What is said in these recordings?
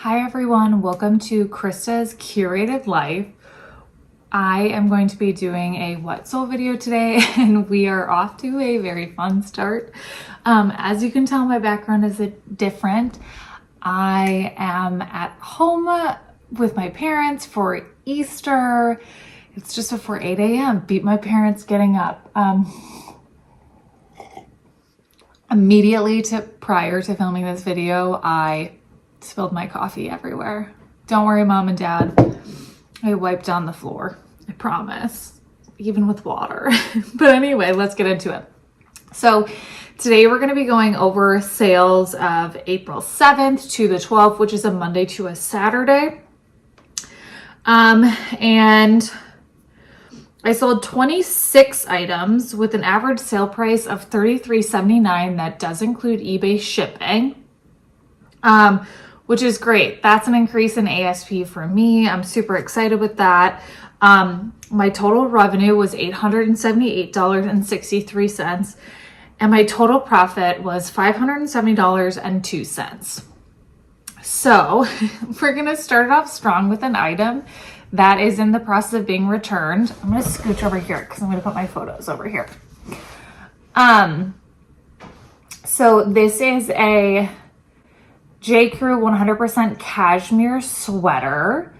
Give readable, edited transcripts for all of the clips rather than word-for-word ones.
Hi everyone, welcome to Krista's Curated Life. I am going to be doing a what sold video today and we are off to a very fun start. As you can tell, my background is different. I am at home with my parents for Easter. It's just before 8 a.m. Beat my parents getting up. Immediately prior to filming this video, I spilled my coffee everywhere. Don't worry, Mom and Dad. I wiped down the floor. I promise. Even with water. But anyway, let's get into it. So today we're going to be going over sales of April 7th to the 12th, which is a Monday to a Saturday. And I sold 26 items with an average sale price of $33.79. That does include eBay shipping. Which is great. That's an increase in ASP for me. I'm super excited with that. My total revenue was $878.63, and my total profit was $570.02. So we're gonna start it off strong with an item that is in the process of being returned. I'm gonna scooch over here because I'm gonna put my photos over here. So this is a J. Crew 100% cashmere sweater.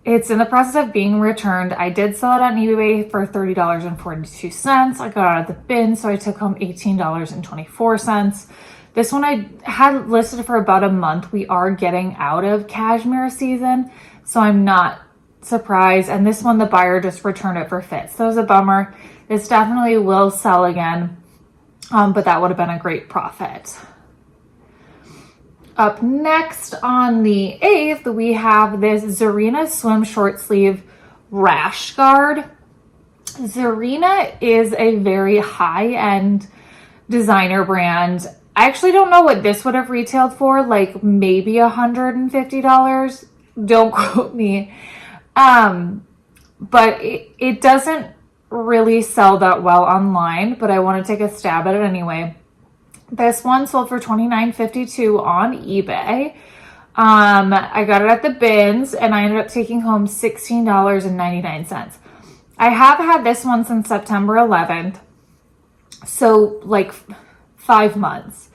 It's in the process of being returned. I did sell it on eBay for $30.42. I got it out of the bin, so I took home $18.24. This one I had listed for about a month. We are getting out of cashmere season, so I'm not surprised. And this one, the buyer just returned it for fit. So it was a bummer. This definitely will sell again, but that would have been a great profit. Up next on the 8th, we have this Zarina swim short sleeve rash guard. Zarina is a very high-end designer brand. I actually don't know what this would have retailed for, like maybe $150. Don't quote me. But it doesn't really sell that well online, but I want to take a stab at it anyway. This one sold for $29.52 on eBay. I got it at the bins and I ended up taking home $16.99. I have had this one since September 11th. So like 5 months.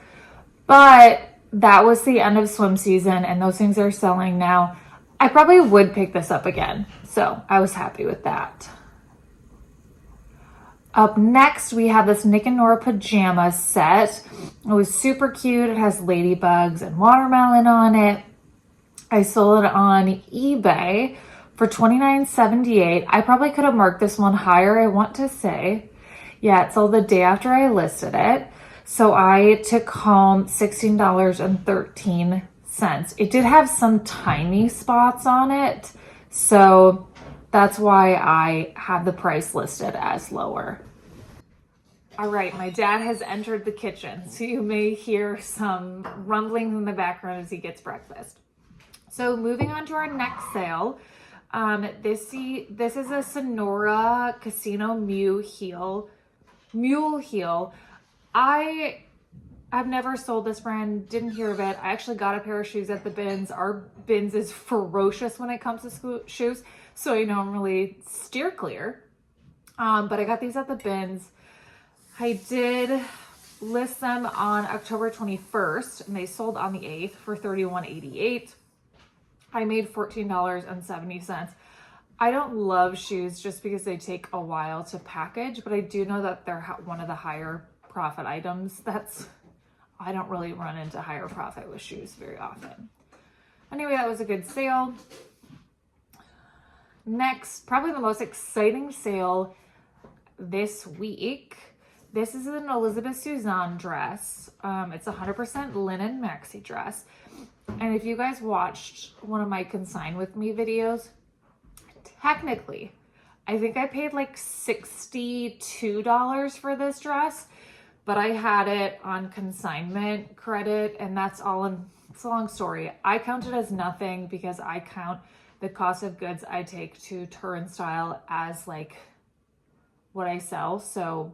But that was the end of swim season and those things are selling now. I probably would pick this up again. So I was happy with that. Up next, we have this Nick and Nora pajama set. It was super cute. It has ladybugs and watermelon on it. I sold it on eBay for $29.78. I probably could have marked this one higher, I want to say. Yeah, it sold the day after I listed it. So I took home $16.13. It did have some tiny spots on it. So that's why I have the price listed as lower. All right, my dad has entered the kitchen, so you may hear some rumbling in the background as he gets breakfast. So moving on to our next sale, this is a Sonora Casino Mule Heel. I've never sold this brand, didn't hear of it. I actually got a pair of shoes at the bins. Our bins is ferocious when it comes to shoes, so I normally steer clear. But I got these at the bins. I did list them on October 21st and they sold on the 8th for $31.88. I made $14.70. I don't love shoes just because they take a while to package, but I do know that they're one of the higher profit items. I don't really run into higher profit with shoes very often. Anyway, that was a good sale. Next, probably the most exciting sale this week. This is an Elizabeth Suzanne dress. It's 100% linen maxi dress. And if you guys watched one of my Consign With Me videos, technically, I think I paid like $62 for this dress, but I had it on consignment credit and that's all it's a long story. I count it as nothing because I count the cost of goods I take to turnstile as like what I sell. So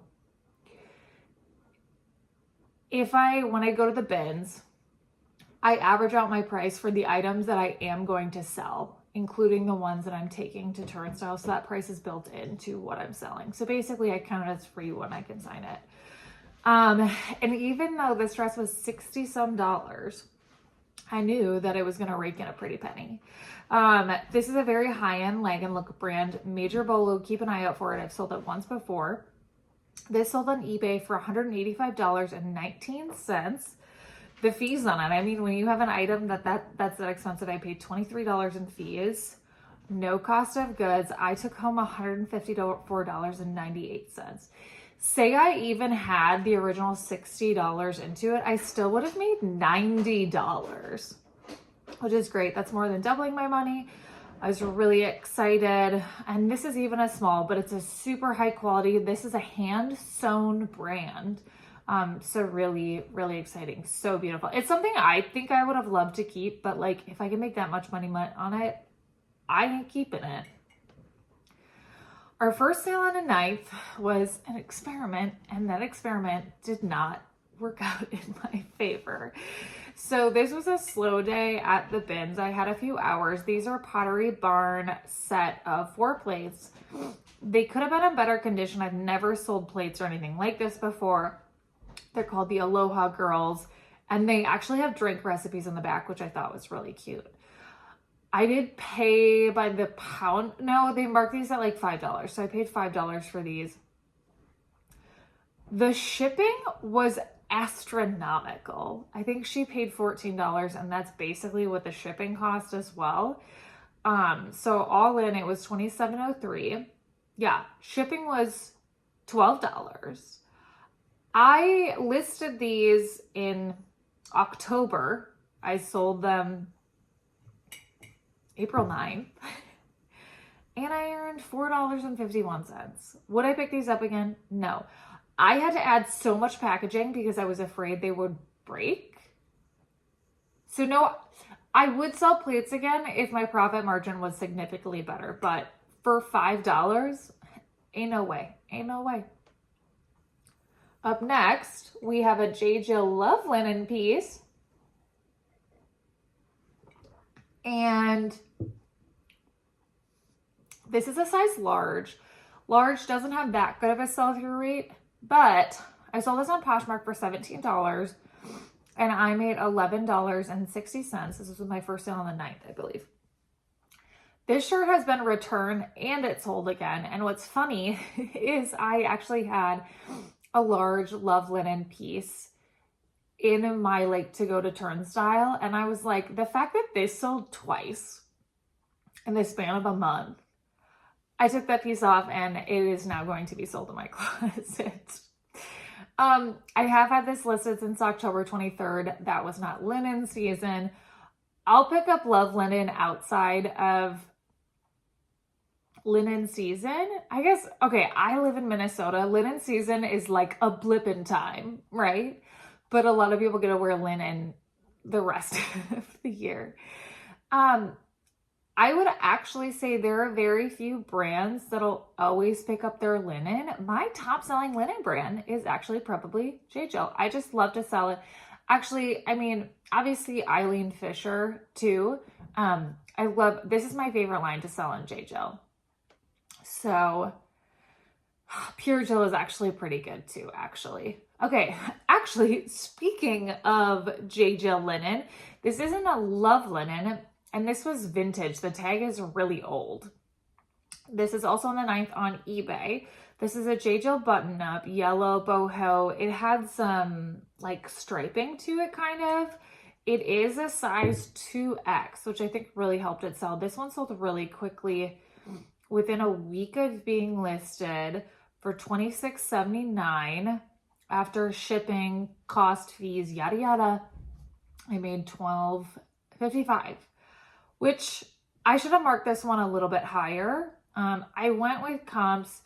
when I go to the bins, I average out my price for the items that I am going to sell, including the ones that I'm taking to turnstile. So that price is built into what I'm selling. So basically I count it as free when I consign it. And even though this dress was $60 some, I knew that it was going to rake in a pretty penny. This is a very high-end leg and look brand, Major Bolo. Keep an eye out for it. I've sold it once before. This sold on eBay for $185.19. The fees on it, I mean, when you have an item that's that expensive, I paid $23 in fees, no cost of goods. I took home $154.98. Say I even had the original $60 into it, I still would have made $90, which is great. That's more than doubling my money. I was really excited. And this is even a small, but it's a super high quality. This is a hand sewn brand. So really, really exciting. So beautiful. It's something I think I would have loved to keep, but like if I can make that much money on it, I ain't keeping it. Our first sale on a knife was an experiment, and that experiment did not work out in my favor. So this was a slow day at the bins. I had a few hours. These are Pottery Barn set of 4 plates. They could have been in better condition. I've never sold plates or anything like this before. They're called the Aloha Girls, and they actually have drink recipes in the back, which I thought was really cute. I did pay by the pound. No, they marked these at like $5. So I paid $5 for these. The shipping was astronomical. I think she paid $14, and that's basically what the shipping cost as well. So all in, it was $27.03. Yeah, shipping was $12. I listed these in October. I sold them April 9th, and I earned $4.51. Would I pick these up again? No. I had to add so much packaging because I was afraid they would break. So no, I would sell plates again if my profit margin was significantly better, but for $5, ain't no way. Ain't no way. Up next, we have a J. Jill Love Linen piece. And this is a size large. Large doesn't have that good of a sell-through rate, but I sold this on Poshmark for $17, and I made $11.60. This was my first sale on the 9th, I believe. This shirt has been returned and it's sold again. And what's funny is I actually had a large Love Linen piece in my like to go to turnstile, and I was like, the fact that this sold twice in the span of a month, I took that piece off and it is now going to be sold in my closet. I have had this listed since October 23rd. That was not linen season. I'll pick up Love Linen outside of linen season. I guess, okay, I live in Minnesota. Linen season is like a blip in time, right? But a lot of people get to wear linen the rest of the year. I would actually say there are very few brands that'll always pick up their linen. My top selling linen brand is actually probably J. Jill. I just love to sell it. Actually, I mean, obviously Eileen Fisher too. This is my favorite line to sell in J. Jill. So Pure Jill is actually pretty good too, actually. Okay, actually, speaking of J. Jill linen, this isn't a Love Linen, and this was vintage. The tag is really old. This is also on the 9th on eBay. This is a J. Jill button-up, yellow boho. It had some like striping to it, kind of. It is a size 2X, which I think really helped it sell. This one sold really quickly within a week of being listed for $26.79. After shipping, cost, fees, yada yada, I made $12.55, which I should have marked this one a little bit higher. I went with comps.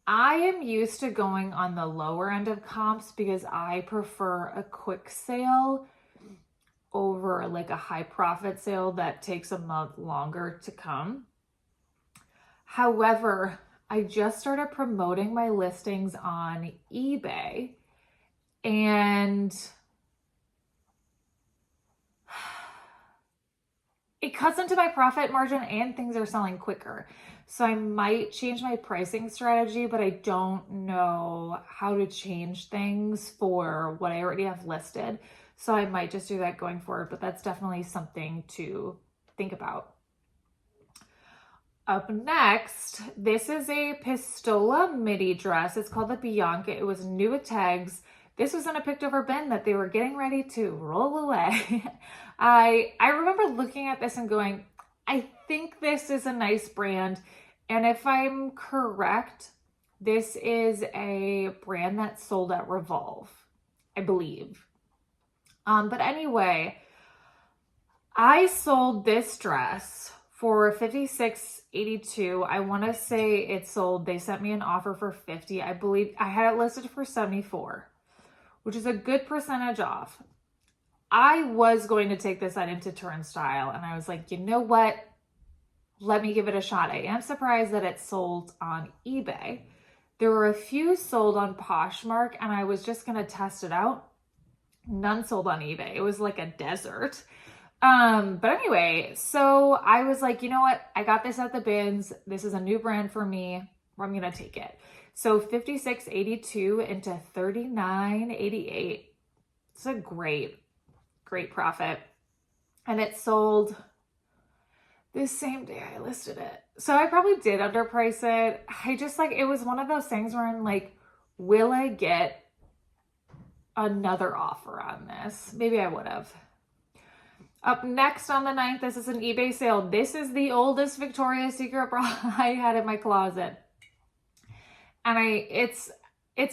I am used to going on the lower end of comps because I prefer a quick sale over like a high profit sale that takes a month longer to come. However, I just started promoting my listings on eBay, and it cuts into my profit margin and things are selling quicker. So I might change my pricing strategy, but I don't know how to change things for what I already have listed. So I might just do that going forward, but that's definitely something to think about. Up next, this is a Pistola midi dress. It's called the Bianca. It was new with tags. This was in a picked over bin that they were getting ready to roll away. I remember looking at this and going, I think this is a nice brand. And if I'm correct, this is a brand that's sold at Revolve, I believe. But anyway, I sold this dress for $56.82. I want to say it sold, they sent me an offer for $50. I believe I had it listed for $74, which is a good percentage off. I was going to take this item to Turnstile and I was like, you know what? Let me give it a shot. I am surprised that it sold on eBay. There were a few sold on Poshmark and I was just going to test it out. None sold on eBay. It was like a desert. But anyway, so I was like, you know what? I got this at the bins. This is a new brand for me. I'm going to take it. So $56.82 into $39.88. It's a great profit. And it sold this same day I listed it. So I probably did underprice it. I just like, it was one of those things where I'm like, will I get another offer on this? Maybe I would have. Up next on the 9th, this is an eBay sale. This is the oldest Victoria's Secret bra I had in my closet. And it's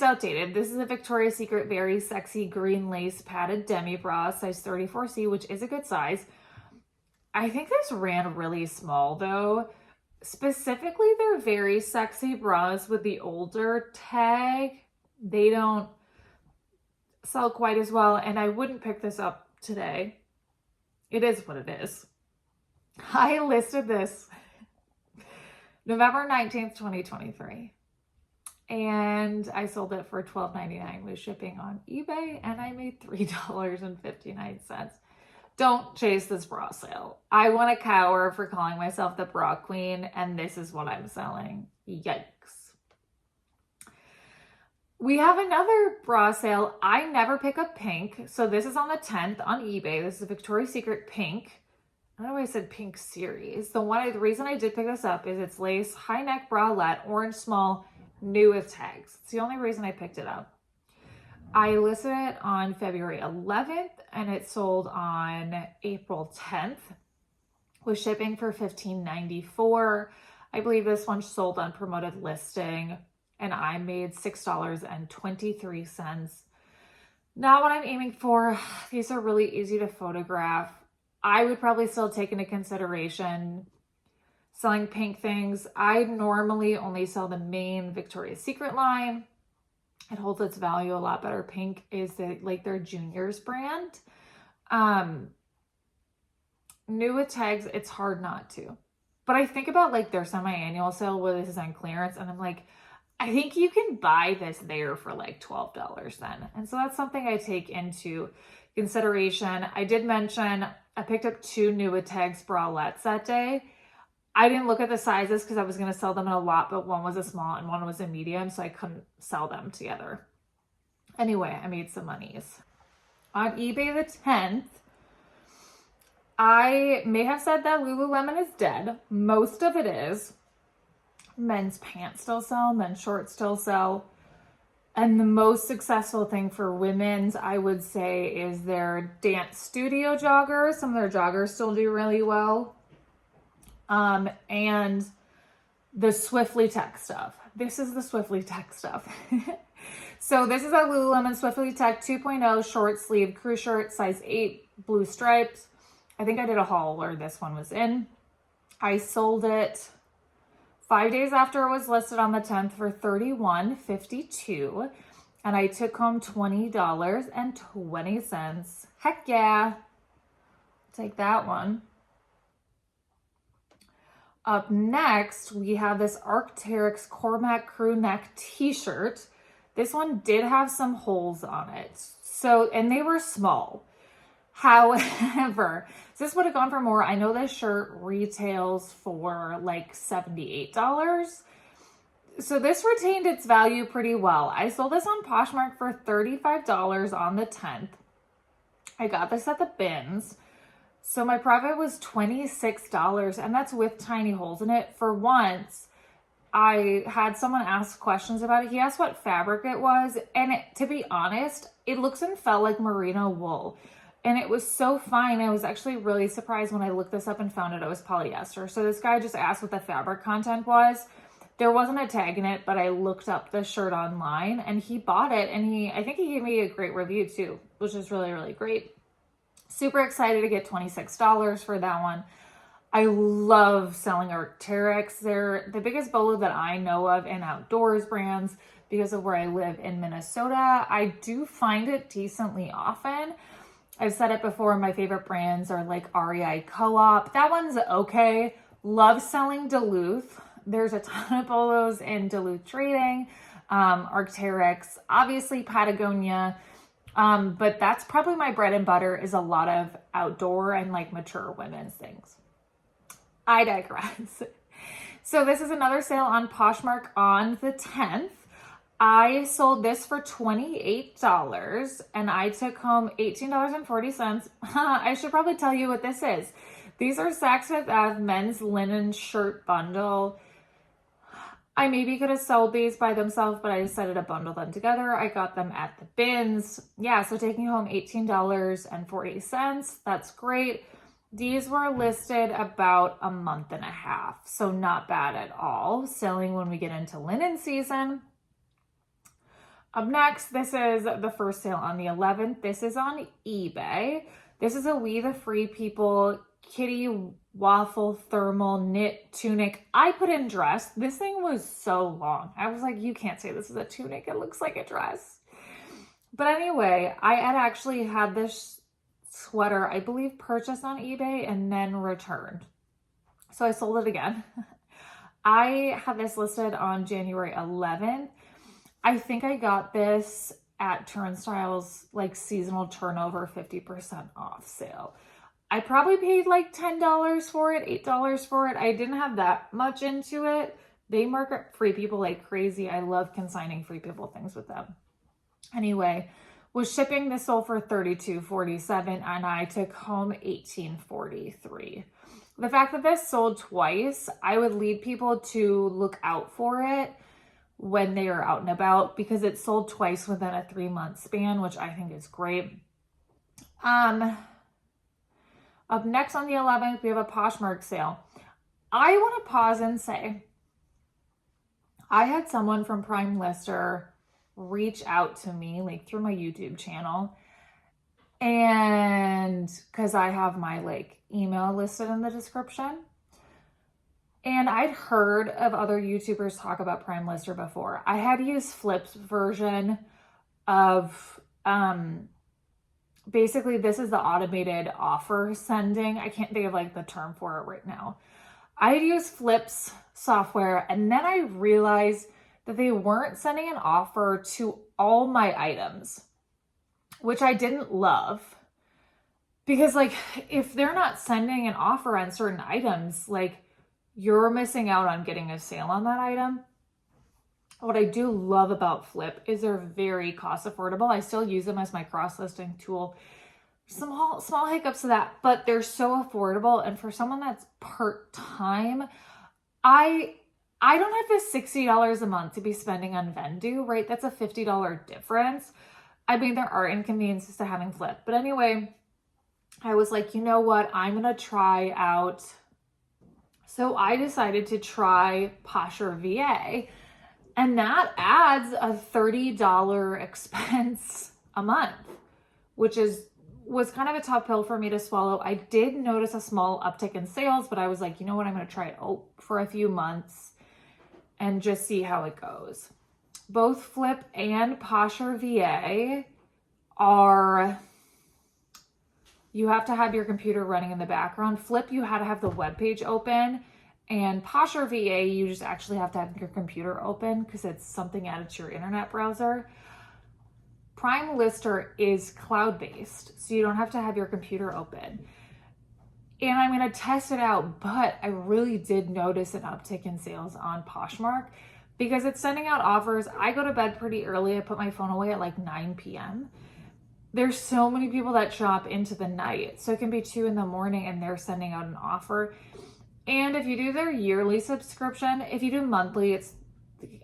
outdated. This is a Victoria's Secret very sexy green lace padded demi bra, size 34C, which is a good size. I think this ran really small though. Specifically, they're very sexy bras with the older tag. They don't sell quite as well, and I wouldn't pick this up today. It is what it is. I listed this November 19th, 2023. And I sold it for $12.99 with shipping on eBay, and I made $3.59. Don't chase this bra sale. I want to cower for calling myself the bra queen, and this is what I'm selling. Yikes. We have another bra sale. I never pick up pink. So this is on the 10th on eBay. This is a Victoria's Secret pink. I don't know why I said pink series. The reason I did pick this up is it's lace, high neck bralette, orange small, new with tags. It's the only reason I picked it up. I listed it on February 11th and it sold on April 10th with shipping for $15.94. I believe this one sold on promoted listing and I made $6.23. Not what I'm aiming for. These are really easy to photograph. I would probably still take into consideration selling pink things. I normally only sell the main Victoria's Secret line. It holds its value a lot better. Pink is their juniors brand. New with tags, it's hard not to. But I think about like their semi-annual sale where this is on clearance and I'm like, I think you can buy this there for like $12 then. And so that's something I take into consideration. I did mention I picked up 2 new with tags bralettes that day. I didn't look at the sizes because I was going to sell them in a lot, but one was a small and one was a medium, so I couldn't sell them together. Anyway, I made some monies. On eBay the 10th, I may have said that Lululemon is dead. Most of it is. Men's pants still sell, men's shorts still sell. And the most successful thing for women's, I would say, is their dance studio joggers. Some of their joggers still do really well. And the Swiftly Tech stuff. This is the Swiftly Tech stuff. So this is a Lululemon Swiftly Tech 2.0 short sleeve crew shirt, size 8, blue stripes. I think I did a haul where this one was in. I sold it 5 days after it was listed on the 10th for $31.52. And I took home $20.20. Heck yeah. Take that one. Up next, we have this Arc'teryx Cormac crew neck t-shirt. This one did have some holes on it. So, and they were small. However, this would have gone for more. I know this shirt retails for like $78. So this retained its value pretty well. I sold this on Poshmark for $35 on the 10th. I got this at the bins. So my profit was $26, and that's with tiny holes in it. For once, I had someone ask questions about it. He asked what fabric it was, and to be honest, it looks and felt like merino wool. And it was so fine. I was actually really surprised when I looked this up and found out it was polyester. So this guy just asked what the fabric content was. There wasn't a tag in it, but I looked up the shirt online and he bought it, and I think he gave me a great review too, which is really, really great. Super excited to get $26 for that one. I love selling Arc'teryx. They're the biggest bolo that I know of in outdoors brands because of where I live in Minnesota. I do find it decently often. I've said it before, my favorite brands are like REI Co-op. That one's okay. Love selling Duluth. There's a ton of polos in Duluth trading. Arc'teryx, obviously Patagonia. But that's probably my bread and butter, is a lot of outdoor and like mature women's things. I digress. So this is another sale on Poshmark on the 10th. I sold this for $28 and I took home $18.40. I should probably tell you what this is. These are Saks Fifth Ave men's linen shirt bundle. I maybe could have sold these by themselves, but I decided to bundle them together. I got them at the bins. Yeah, so taking home $18.40. That's great. These were listed about a month and a half, so not bad at all. Selling when we get into linen season. Up next, this is the first sale on the 11th. This is on eBay. This is a We the Free People kitty waffle thermal knit tunic. I put in dress. This thing was so long. I was like, you can't say this is a tunic. It looks like a dress. But anyway, I had actually had this sweater, I believe, purchased on eBay and then returned. So I sold it again. I had this listed on January 11th. I think I got this at Turnstile's like seasonal turnover 50% off sale. I probably paid like $10 for it, $8 for it. I didn't have that much into it. They market Free People like crazy. I love consigning Free People things with them. Anyway, was shipping this sold for $32.47 and I took home $18.43. The fact that this sold twice, I would lead people to look out for it when they are out and about because it sold twice within a 3-month span, which I think is great. Up next on the 11th, we have a Poshmark sale. I want to pause and say, I had someone from Prime Lister reach out to me like through my YouTube channel, and because I have my like email listed in the description, and I'd heard of other YouTubers talk about Prime Lister before. I had used FLYP's version of basically, this is the automated offer sending. I can't think of like the term for it right now. I used FLYP's software, and then I realized that they weren't sending an offer to all my items, which I didn't love. Because like, if they're not sending an offer on certain items, like you're missing out on getting a sale on that item. What I do love about FLYP is they're very cost affordable. I still use them as my cross-listing tool. Small hiccups to that, but they're so affordable. And for someone that's part-time, I don't have the $60 a month to be spending on Vendu, right? That's a $50 difference. I mean, there are inconveniences to having FLYP. But anyway, I was like, you know what? I'm going to try out. So I decided to try Posher VA. And that adds a $30 expense a month, which was kind of a tough pill for me to swallow. I did notice a small uptick in sales, but I was like, you know what? I'm going to try it for a few months and just see how it goes. Both FLYP and Posher VA are, you have to have your computer running in the background. FLYP, you had to have the web page open. And Posher VA, you just actually have to have your computer open because it's something added to your internet browser. Prime Lister is cloud-based, so you don't have to have your computer open. And I'm going to test it out, but I really did notice an uptick in sales on Poshmark because it's sending out offers. I go to bed pretty early. I put my phone away at like 9 p.m. There's so many people that shop into the night. So it can be 2 in the morning and they're sending out an offer. And if you do their yearly subscription, if you do monthly,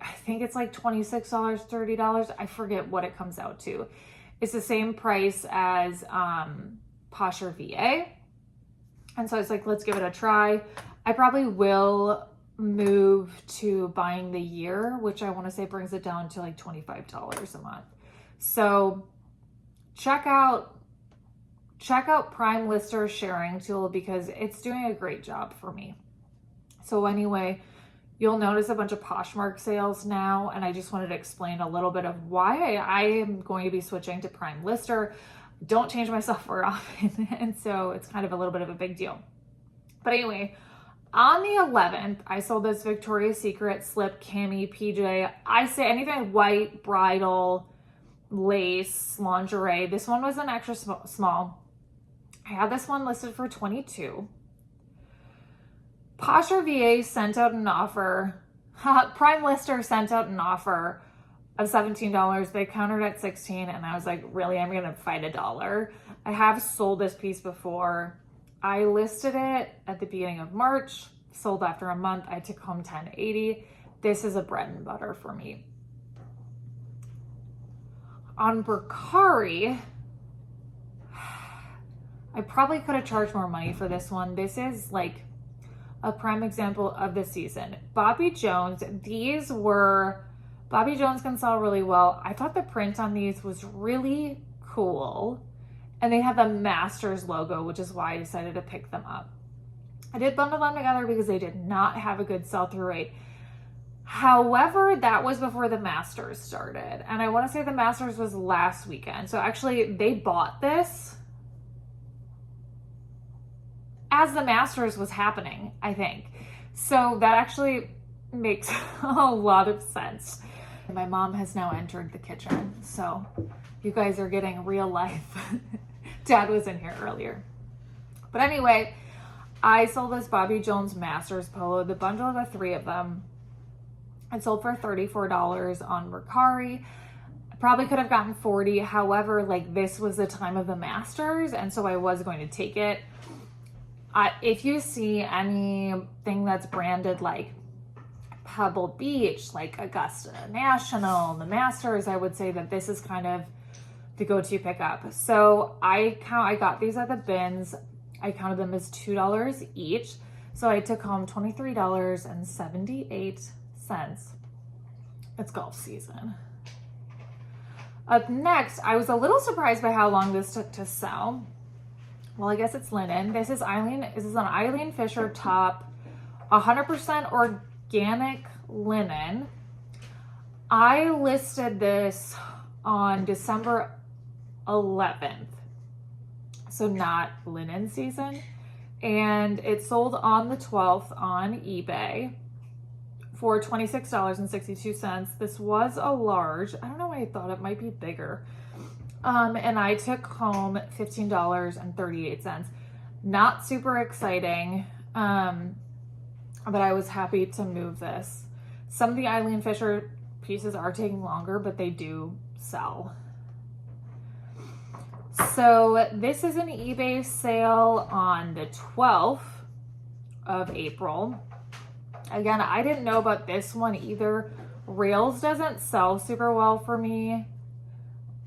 I think it's like $26, $30. I forget what it comes out to. It's the same price as Posher VA. And so I was like, let's give it a try. I probably will move to buying the year, which I want to say brings it down to like $25 a month. So check out Prime Lister sharing tool because it's doing a great job for me. So anyway, you'll notice a bunch of Poshmark sales now, and I just wanted to explain a little bit of why I am going to be switching to Prime Lister. Don't change my software often, and so it's kind of a little bit of a big deal. But anyway, on the 11th, I sold this Victoria's Secret slip cami PJ. I say anything white, bridal, lace, lingerie. This one was an extra small. I had this one listed for $22. Posher VA sent out an offer. Prime Lister sent out an offer of $17. They countered at $16, and I was like, really, I'm gonna fight $1. I have sold this piece before. I listed it at the beginning of March, sold after a month. I took home $10.80. This is a bread and butter for me. On Mercari, I probably could have charged more money for this one. This is like a prime example of the season. Bobby Jones, Bobby Jones can sell really well. I thought the print on these was really cool. And they have the Masters logo, which is why I decided to pick them up. I did bundle them together because they did not have a good sell-through rate. However, that was before the Masters started. And I want to say the Masters was last weekend. So actually, they bought this as the Masters was happening, I think. So that actually makes a lot of sense. My mom has now entered the kitchen, so you guys are getting real life. Dad was in here earlier. But anyway, I sold this Bobby Jones Masters polo, the bundle of the 3 of them. It sold for $34 on Mercari. I probably could have gotten $40. However, like this was the time of the Masters, and so I was going to take it. If you see anything that's branded like Pebble Beach, like Augusta National, the Masters, I would say that this is kind of the go-to pickup. So I got these at the bins. I counted them as $2 each. So I took home $23.78. It's golf season. Up next, I was a little surprised by how long this took to sell. Well, I guess it's linen. This is an Eileen Fisher top, 100% organic linen. I listed this on December 11th, so not linen season, and it sold on the 12th on eBay for $26.62. This was a large. I don't know why I thought it might be bigger. And I took home $15.38. Not super exciting, but I was happy to move this. Some of the Eileen Fisher pieces are taking longer, but they do sell. So this is an eBay sale on the 12th of April. Again, I didn't know about this one either. Rails doesn't sell super well for me.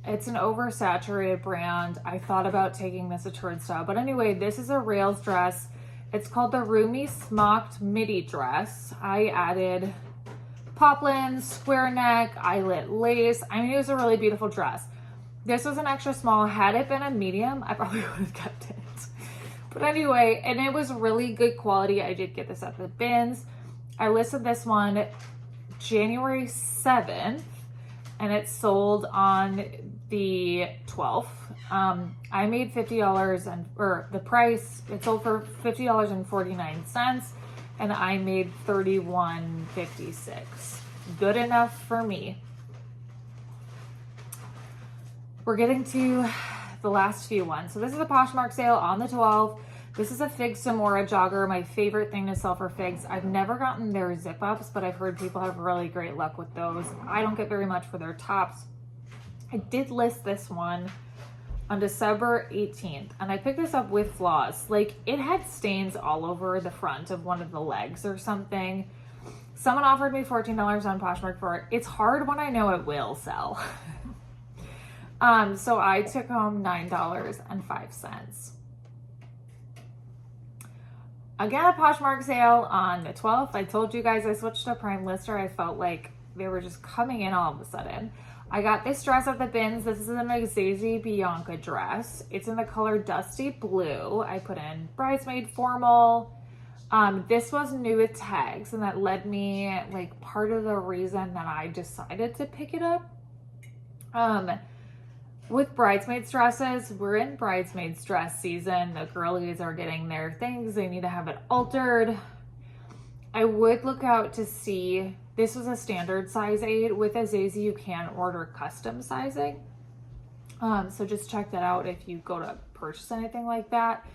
It's an oversaturated brand. I thought about taking this a turnstile, but anyway, this is a Rails dress. It's called the Roomy Smocked Midi Dress. I added poplins, square neck, eyelet lace. I mean, it was a really beautiful dress. This was an extra small. Had it been a medium, I probably would have kept it. But anyway, and it was really good quality. I did get this at the bins. I listed this one January 7th, and it sold on the 12th. I made $50 the price, it sold for $50.49, and I made $31.56. Good enough for me. we're getting to the last few ones. So this is a Poshmark sale on the 12th. This is a Fig Samora jogger, my favorite thing to sell for Figs. I've never gotten their zip ups, but I've heard people have really great luck with those. I don't get very much for their tops. I did list this one on December 18th, and I picked this up with flaws. Like, it had stains all over the front of one of the legs or something. Someone offered me $14 on Poshmark for it. It's hard when I know it will sell. So I took home $9.05. Again, a Poshmark sale on the 12th. I told you guys I switched to Prime Lister. I felt like they were just coming in all of a sudden. I got this dress at the bins. This is an Exazy Bianca dress. It's in the color Dusty Blue. I put in bridesmaid formal. This was new with tags, and that led me, like, part of the reason that I decided to pick it up. With bridesmaids dresses, we're in bridesmaids dress season. The girlies are getting their things. They need to have it altered. I would look out to see, this was a standard size 8. With Exazy, you can order custom sizing. So just check that out if you go to purchase anything like that.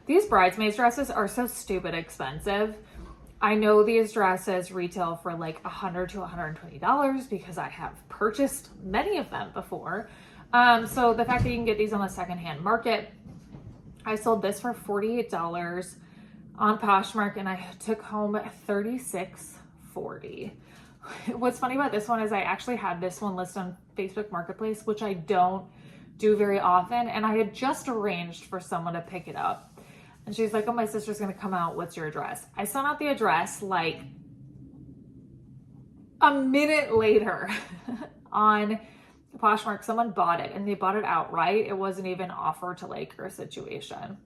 These bridesmaids dresses are so stupid expensive. I know these dresses retail for like $100 to $120 because I have purchased many of them before. So the fact that you can get these on the secondhand market, I sold this for $48 on Poshmark, and I took home $36.40. What's funny about this one is I actually had this one listed on Facebook Marketplace, which I don't do very often, and I had just arranged for someone to pick it up. And she's like, oh, my sister's gonna come out, what's your address? I sent out the address like a minute later on Poshmark. Someone bought it, and they bought it outright. It wasn't even offer to like her situation.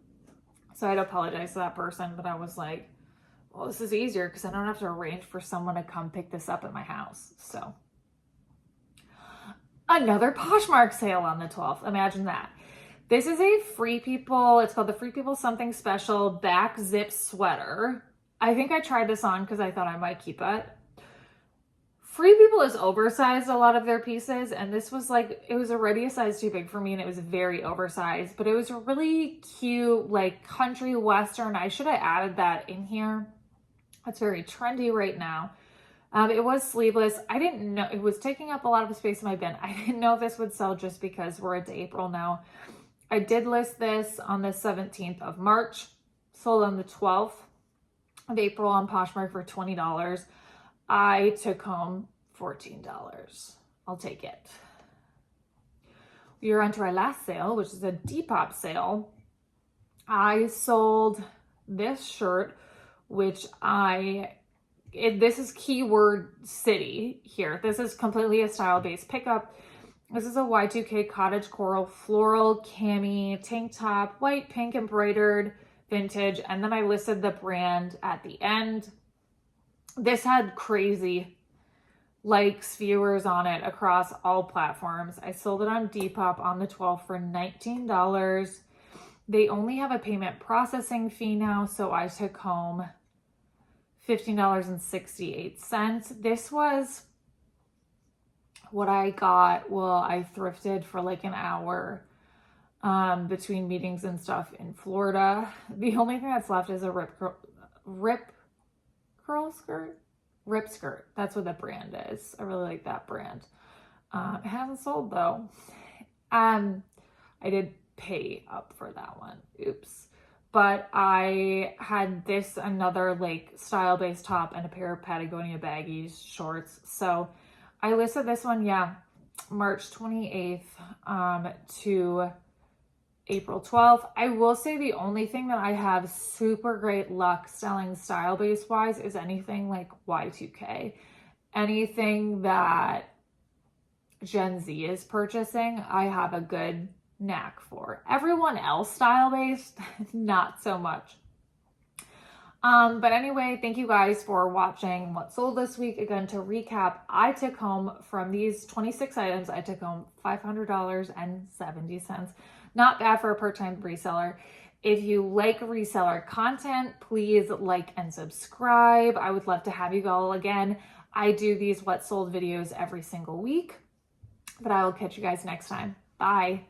So I had to apologize to that person, but I was like, well, this is easier because I don't have to arrange for someone to come pick this up at my house. So another Poshmark sale on the 12th. Imagine that. This is a Free People, it's called the Free People Something Special back zip sweater. I think I tried this on because I thought I might keep it. Free People is oversized a lot of their pieces, and this was like, it was already a size too big for me, and it was very oversized, but it was really cute, like country western. I should have added that in here. It's very trendy right now. It was sleeveless. I didn't know, it was taking up a lot of space in my bin. I didn't know if this would sell just because we're into April now. I did list this on the 17th of March, sold on the 12th of April on Poshmark for $20. I took home $14. I'll take it. We are on to our last sale, which is a Depop sale. I sold this shirt, which this is keyword city here. This is completely a style-based pickup. This is a Y2K cottage coral floral cami tank top, white, pink embroidered, vintage. And then I listed the brand at the end. This had crazy likes, viewers on it across all platforms. I sold it on Depop on the 12th for $19. They only have a payment processing fee now, so I took home $15.68. This was what I got. Well, I thrifted for like an hour between meetings and stuff in Florida. The only thing that's left is a rip skirt. That's what the brand is. I really like that brand. It hasn't sold though. I did pay up for that one. Oops. But I had this, another like style-based top and a pair of Patagonia baggies shorts. So I listed this one, March 28th to April 12th. I will say the only thing that I have super great luck selling style-based wise is anything like Y2K. Anything that Gen Z is purchasing, I have a good knack for. Everyone else style-based, not so much. But anyway, thank you guys for watching what sold this week. Again, to recap, I took home from these 26 items, I took home $500.70. Not bad for a part-time reseller. If you like reseller content, please like and subscribe. I would love to have you all again. I do these what sold videos every single week, but I will catch you guys next time. Bye.